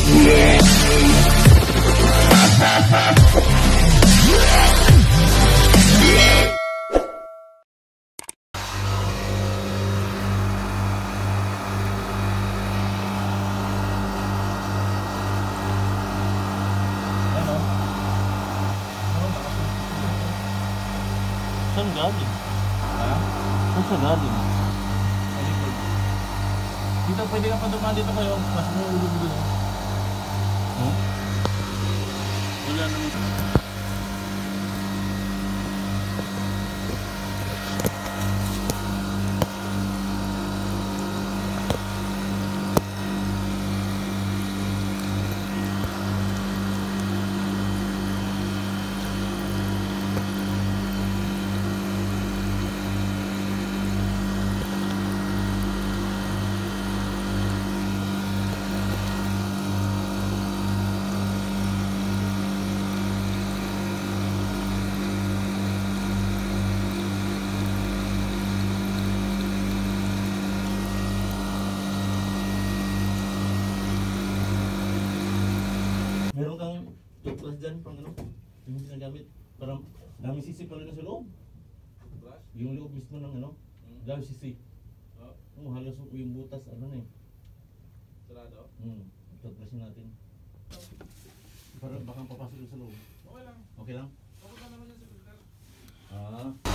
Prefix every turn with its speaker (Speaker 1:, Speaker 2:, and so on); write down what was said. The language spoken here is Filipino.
Speaker 1: Saan galing?
Speaker 2: Ha?
Speaker 1: Saan siya galing?
Speaker 2: Dito, pwede ka pa dumaan dito kayo. Mas mo ulo mo dito.
Speaker 1: Hmm?
Speaker 2: Wala naman.
Speaker 1: Meron kang toothbrush dyan pang ano? Yung ginagamit. Parang dami sisi pala na sa loob. Yung loob mismo ng ano? Dami sisi. Oh, halos yung butas ano na eh.
Speaker 2: Sarado?
Speaker 1: Toothbrushin natin. Parang baka papasok sa loob.
Speaker 2: Okay lang.
Speaker 1: Okay lang?
Speaker 2: Kapag naman yan sa filter.
Speaker 1: Ah.